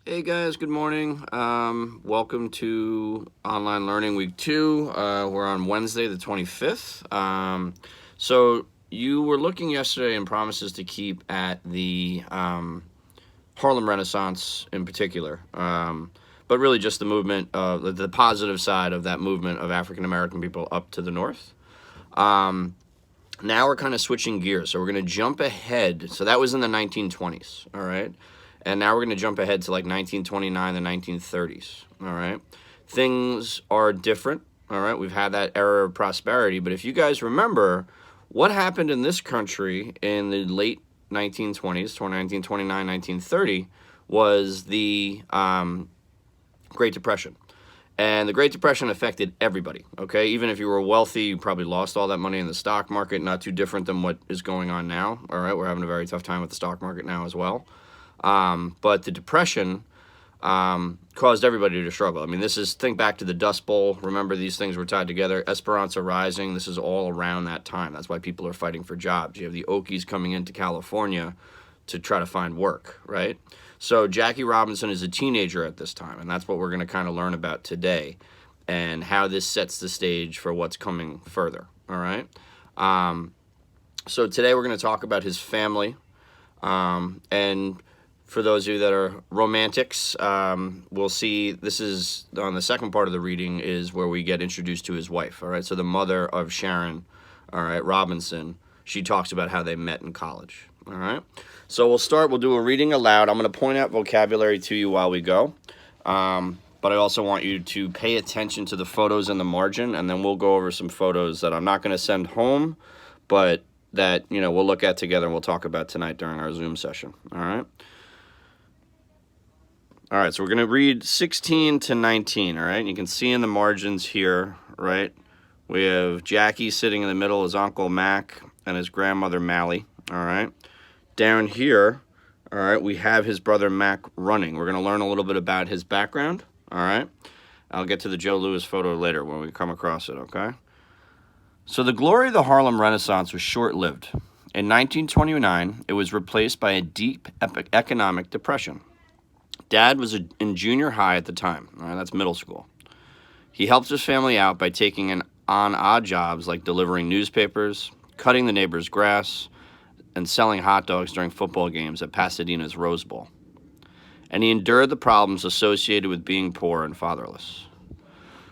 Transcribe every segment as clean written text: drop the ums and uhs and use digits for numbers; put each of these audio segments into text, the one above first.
Hey guys, good morning. Welcome to Online Learning Week 2. We're on Wednesday the 25th. So you were looking yesterday in promises to keep at the Harlem Renaissance in particular, but really just the movement, the positive side of that movement of African American people up to the north. Now we're kind of switching gears, so we're going to jump ahead. So that was in the 1920s, all right? And now we're going to jump ahead to like 1929, the 1930s, all right? Things are different, all right? We've had that era of prosperity, but if you guys remember, what happened in this country in the late 1920s, 1929, 1930, was the Great Depression. And the Great Depression affected everybody, okay? Even if you were wealthy, you probably lost all that money in the stock market, not too different than what is going on now, all right? We're having a very tough time with the stock market now as well. But the Depression caused everybody to struggle. I mean, think back to the Dust Bowl. Remember, these things were tied together. Esperanza Rising, this is all around that time. That's why people are fighting for jobs. You have the Okies coming into California to try to find work, right? So Jackie Robinson is a teenager at this time, and that's what we're going to kind of learn about today and how this sets the stage for what's coming further, all right? So today we're going to talk about his family, and for those of you that are romantics, we'll see this is on the second part of the reading is where we get introduced to his wife, all right? So the mother of Sharon, all right, Robinson, she talks about how they met in college, all right? So we'll do a reading aloud. I'm going to point out vocabulary to you while we go, but I also want you to pay attention to the photos in the margin, and then we'll go over some photos that I'm not going to send home, but that, we'll look at together and we'll talk about tonight during our Zoom session, all right? All right, so we're going to read 16 to 19, all right? You can see in the margins here, right? We have Jackie sitting in the middle, his Uncle Mac, and his grandmother Mally, all right? Down here, all right, we have his brother Mac running. We're going to learn a little bit about his background, all right? I'll get to the Joe Louis photo later when we come across it, okay? So the glory of the Harlem Renaissance was short-lived. In 1929, it was replaced by a deep economic depression. Dad was in junior high at the time, all right, that's middle school. He helped his family out by taking on odd jobs like delivering newspapers, cutting the neighbor's grass, and selling hot dogs during football games at Pasadena's Rose Bowl. And he endured the problems associated with being poor and fatherless.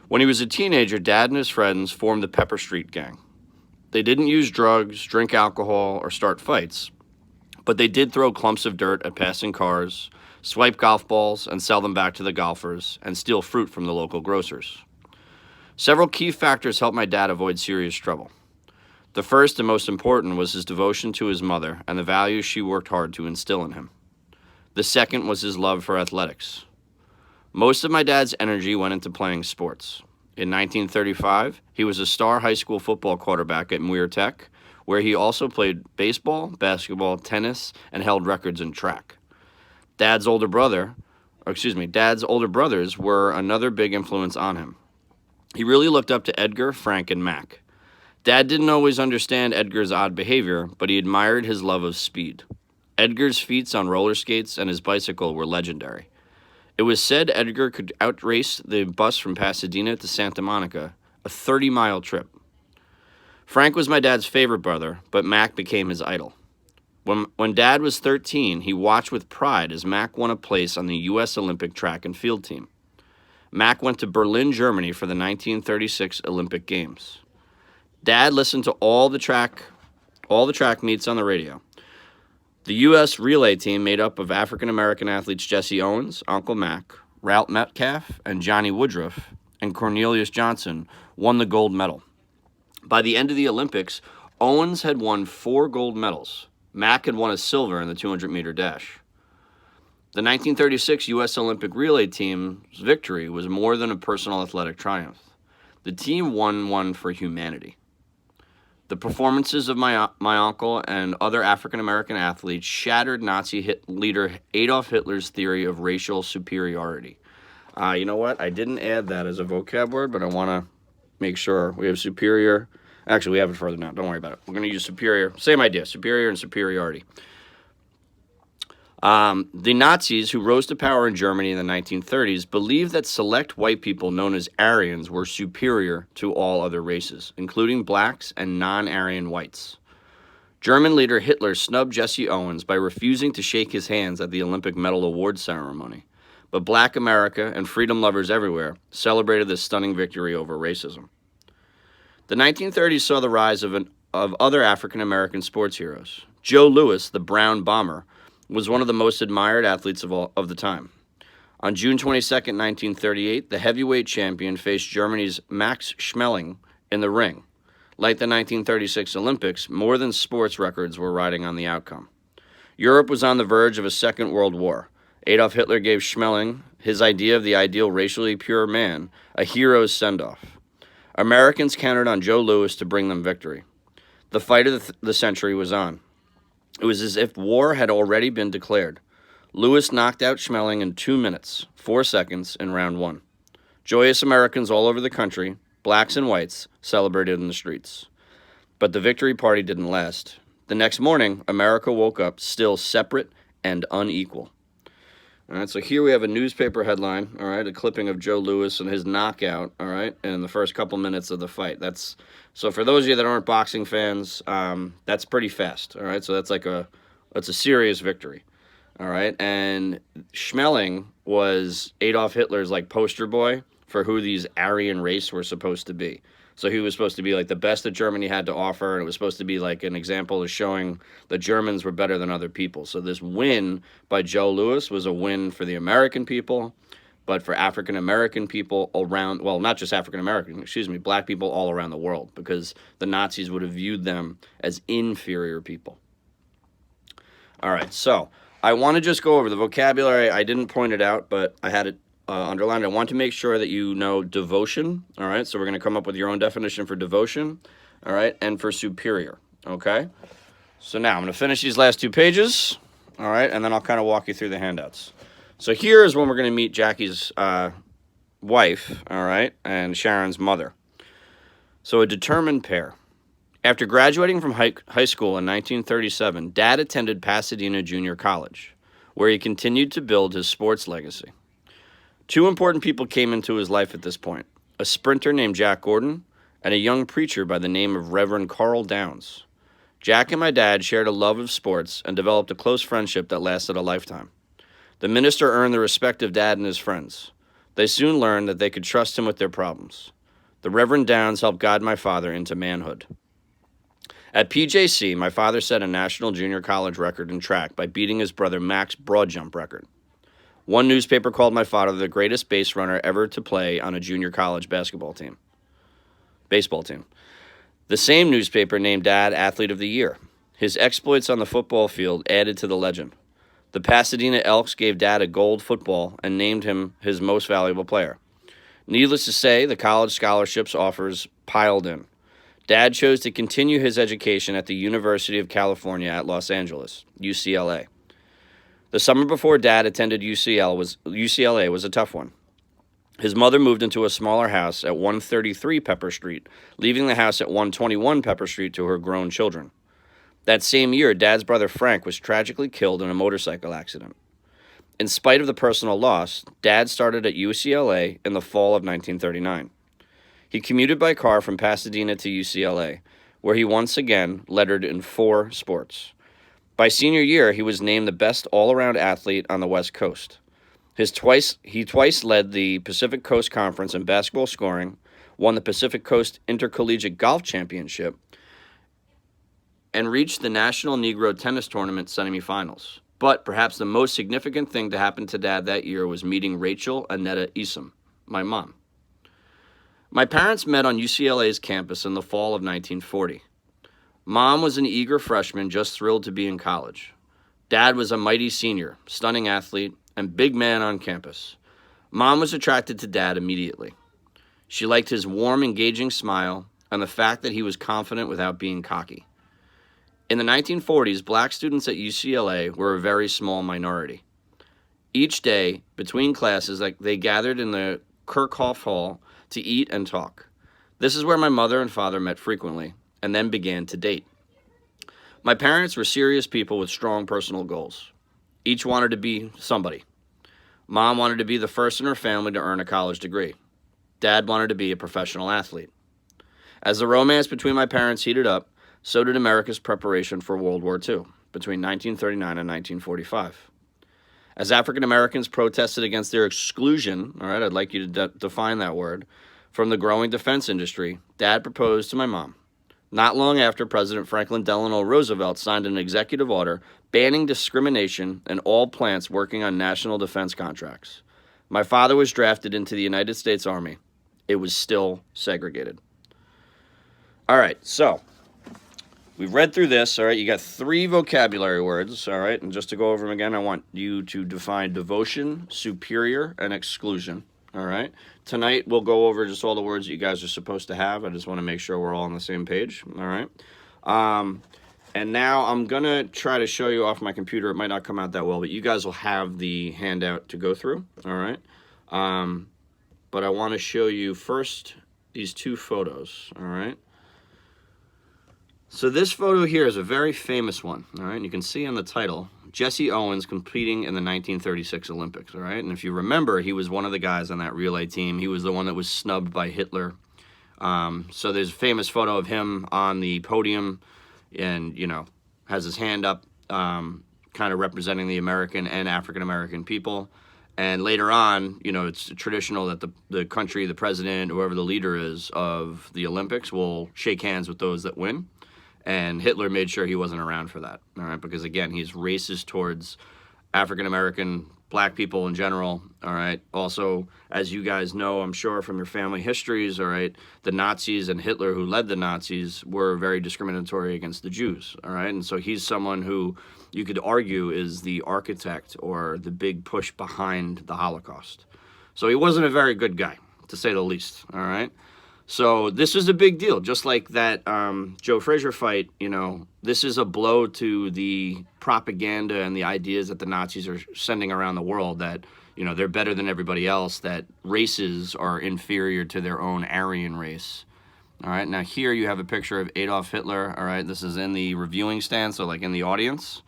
When he was a teenager, Dad and his friends formed the Pepper Street Gang. They didn't use drugs, drink alcohol, or start fights, but they did throw clumps of dirt at passing cars, swipe golf balls and sell them back to the golfers, and steal fruit from the local grocers. Several key factors helped my dad avoid serious trouble. The first and most important was his devotion to his mother and the values she worked hard to instill in him. The second was his love for athletics. Most of my dad's energy went into playing sports. In 1935, he was a star high school football quarterback at Muir Tech, where he also played baseball, basketball, tennis, and held records in track. Dad's older brothers were another big influence on him. He really looked up to Edgar, Frank, and Mac. Dad didn't always understand Edgar's odd behavior, but he admired his love of speed. Edgar's feats on roller skates and his bicycle were legendary. It was said Edgar could outrace the bus from Pasadena to Santa Monica, a 30-mile trip. Frank was my dad's favorite brother, but Mac became his idol. When Dad was 13, he watched with pride as Mac won a place on the U.S. Olympic track and field team. Mac went to Berlin, Germany for the 1936 Olympic Games. Dad listened to all the track meets on the radio. The U.S. relay team, made up of African-American athletes Jesse Owens, Uncle Mac, Ralph Metcalf, and Johnny Woodruff, and Cornelius Johnson, won the gold medal. By the end of the Olympics, Owens had won 4 gold medals. Mac had won a silver in the 200-meter dash. The 1936 U.S. Olympic relay team's victory was more than a personal athletic triumph. The team won one for humanity. The performances of my uncle and other African-American athletes shattered Nazi leader Adolf Hitler's theory of racial superiority. You know what? I didn't add that as a vocab word, but I want to make sure we have superior. Actually, we have it further now. Don't worry about it. We're going to use superior. Same idea, superior and superiority. The Nazis, who rose to power in Germany in the 1930s, believed that select white people known as Aryans were superior to all other races, including blacks and non-Aryan whites. German leader Hitler snubbed Jesse Owens by refusing to shake his hands at the Olympic medal award ceremony. But Black America and freedom lovers everywhere celebrated this stunning victory over racism. The 1930s saw the rise of other African American sports heroes. Joe Louis, the Brown Bomber, was one of the most admired athletes of the time. On June 22, 1938, the heavyweight champion faced Germany's Max Schmeling in the ring. Like the 1936 Olympics, more than sports records were riding on the outcome. Europe was on the verge of a second world war. Adolf Hitler gave Schmeling, his idea of the ideal racially pure man, a hero's send-off. Americans counted on Joe Louis to bring them victory. The fight of the century was on. It was as if war had already been declared. Louis knocked out Schmeling in 2 minutes, 4 seconds in round one. Joyous Americans all over the country, blacks and whites, celebrated in the streets. But the victory party didn't last. The next morning, America woke up still separate and unequal. All right, so here we have a newspaper headline, all right, a clipping of Joe Louis and his knockout, all right, in the first couple minutes of the fight. So for those of you that aren't boxing fans, that's pretty fast, all right? So that's a serious victory, all right? And Schmeling was Adolf Hitler's, like, poster boy for who these Aryan race were supposed to be. So he was supposed to be like the best that Germany had to offer, and it was supposed to be like an example of showing the Germans were better than other people. So this win by Joe Louis was a win for the American people, but for African American people around, well, not just African American, black people all around the world, because the Nazis would have viewed them as inferior people. All right, so I want to just go over the vocabulary. I didn't point it out, but I had it underlined. I want to make sure that you know devotion, all right? So we're going to come up with your own definition for devotion, all right, and for superior, okay? So now I'm going to finish these last 2 pages, all right, and then I'll kind of walk you through the handouts. So here is when we're going to meet Jackie's wife, all right, and Sharon's mother. So a determined pair. After graduating from high school in 1937, Dad attended Pasadena Junior College, where he continued to build his sports legacy. 2 important people came into his life at this point, a sprinter named Jack Gordon and a young preacher by the name of Reverend Carl Downs. Jack and my dad shared a love of sports and developed a close friendship that lasted a lifetime. The minister earned the respect of Dad and his friends. They soon learned that they could trust him with their problems. The Reverend Downs helped guide my father into manhood. At PJC, my father set a national junior college record in track by beating his brother Mac's broad jump record. One newspaper called my father the greatest base runner ever to play on a junior college baseball team. The same newspaper named Dad Athlete of the Year. His exploits on the football field added to the legend. The Pasadena Elks gave Dad a gold football and named him his most valuable player. Needless to say, the college scholarships offers piled in. Dad chose to continue his education at the University of California at Los Angeles, UCLA. The summer before Dad attended UCLA was a tough one. His mother moved into a smaller house at 133 Pepper Street, leaving the house at 121 Pepper Street to her grown children. That same year, Dad's brother Frank was tragically killed in a motorcycle accident. In spite of the personal loss, Dad started at UCLA in the fall of 1939. He commuted by car from Pasadena to UCLA, where he once again lettered in 4 sports. By senior year, he was named the best all-around athlete on the West Coast. He twice led the Pacific Coast Conference in basketball scoring, won the Pacific Coast Intercollegiate Golf Championship, and reached the National Negro Tennis Tournament semifinals. But perhaps the most significant thing to happen to Dad that year was meeting Rachel Annetta Easom, my mom. My parents met on UCLA's campus in the fall of 1940. Mom was an eager freshman just thrilled to be in college. Dad was a mighty senior, stunning athlete, and big man on campus. Mom was attracted to Dad immediately. She liked his warm, engaging smile and the fact that he was confident without being cocky. In the 1940s, black students at UCLA were a very small minority. Each day, between classes, they gathered in the Kirkhoff Hall to eat and talk. This is where my mother and father met frequently, and then began to date. My parents were serious people with strong personal goals. Each wanted to be somebody. Mom wanted to be the first in her family to earn a college degree. Dad wanted to be a professional athlete. As the romance between my parents heated up, so did America's preparation for World War II between 1939 and 1945. As African Americans protested against their exclusion, all right, I'd like you to define that word, from the growing defense industry, Dad proposed to my mom. Not long after, President Franklin Delano Roosevelt signed an executive order banning discrimination in all plants working on national defense contracts. My father was drafted into the United States Army. It was still segregated. All right, so we've read through this, all right? You got 3 vocabulary words, all right? And just to go over them again, I want you to define devotion, superior, and exclusion, all right? Tonight, we'll go over just all the words that you guys are supposed to have. I just want to make sure we're all on the same page, all right? And now I'm going to try to show you off my computer. It might not come out that well, but you guys will have the handout to go through, all right? But I want to show you first these 2 photos, all right? So this photo here is a very famous one, all right? And you can see on the title, Jesse Owens competing in the 1936 Olympics, all right? And if you remember, he was one of the guys on that relay team. He was the one that was snubbed by Hitler. So there's a famous photo of him on the podium and, you know, has his hand up, kind of representing the American and African-American people. And later on, you know, it's traditional that the country, the president, whoever the leader is of the Olympics will shake hands with those that win. And Hitler made sure he wasn't around for that, all right? Because, again, he's racist towards African-American, black people in general, all right? Also, as you guys know, I'm sure from your family histories, all right, the Nazis and Hitler, who led the Nazis, were very discriminatory against the Jews, all right? And so he's someone who you could argue is the architect or the big push behind the Holocaust. So he wasn't a very good guy, to say the least, all right? So this is a big deal, just like that Joe Frazier fight, you know, this is a blow to the propaganda and the ideas that the Nazis are sending around the world that, you know, they're better than everybody else, that races are inferior to their own Aryan race. All right, now here you have a picture of Adolf Hitler, all right, this is in the reviewing stand, so like in the audience.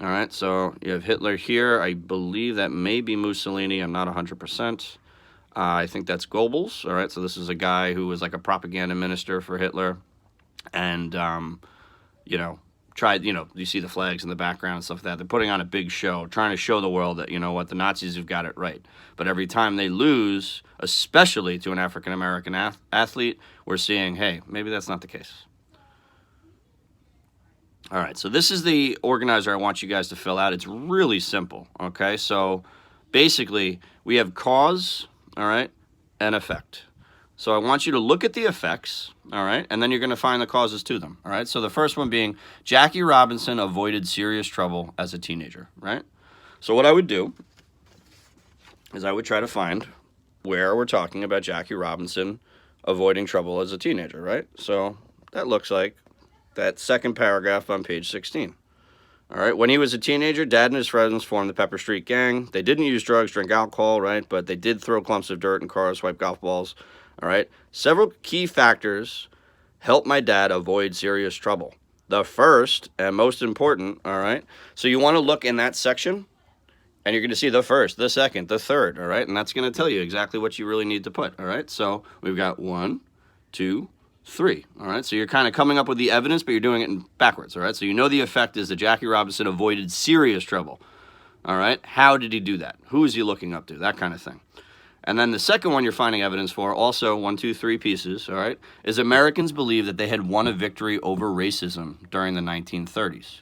All right, so you have Hitler here. I believe that may be Mussolini, I'm not 100%. I think that's Goebbels, all right? So this is a guy who was like a propaganda minister for Hitler and, you know, tried, you know, you see the flags in the background and stuff like that. They're putting on a big show, trying to show the world that, you know what, the Nazis have got it right. But every time they lose, especially to an African-American athlete, we're seeing, hey, maybe that's not the case. All right, so this is the organizer I want you guys to fill out. It's really simple, okay? So basically, we have cause, all right, and effect. So I want you to look at the effects, all right, and then you're going to find the causes to them, all right? So the first one being Jackie Robinson avoided serious trouble as a teenager, right? So what I would do is I would try to find where we're talking about Jackie Robinson avoiding trouble as a teenager, right? So that looks like that second paragraph on page 16. All right, when he was a teenager, Dad and his friends formed the Pepper Street Gang. They didn't use drugs, drink alcohol, right? But they did throw clumps of dirt in cars, swipe golf balls, all right? Several key factors helped my dad avoid serious trouble. The first and most important, all right? So you want to look in that section, and you're going to see the first, the second, the third, all right? And that's going to tell you exactly what you really need to put, all right? So we've got 1, 2, 3, all right? So you're kind of coming up with the evidence, but you're doing it in backwards, all right? So you know the effect is that Jackie Robinson avoided serious trouble, all right? How did he do that? Who is he looking up to? That kind of thing. And then the second one you're finding evidence for, also 1, 2, 3 pieces, all right, is Americans believe that they had won a victory over racism during the 1930s,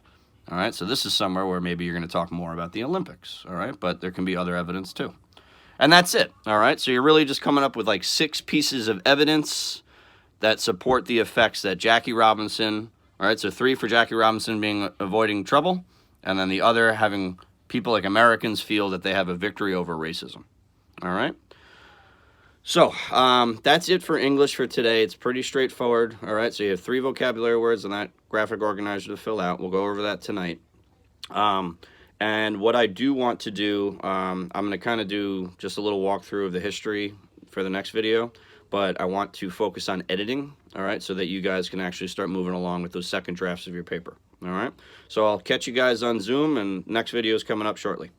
all right? So this is somewhere where maybe you're going to talk more about the Olympics, all right? But there can be other evidence too. And that's it, all right? So you're really just coming up with like 6 pieces of evidence that support the effects that Jackie Robinson, all right, so 3 for Jackie Robinson being avoiding trouble, and then the other having people like Americans feel that they have a victory over racism, all right? So that's it for English for today. It's pretty straightforward, all right? So you have 3 vocabulary words in that graphic organizer to fill out. We'll go over that tonight. And what I do want to do, I'm going to kind of do just a little walkthrough of the history for the next video. But I want to focus on editing, all right, so that you guys can actually start moving along with those second drafts of your paper, All right. So I'll catch you guys on Zoom, and next video is coming up shortly.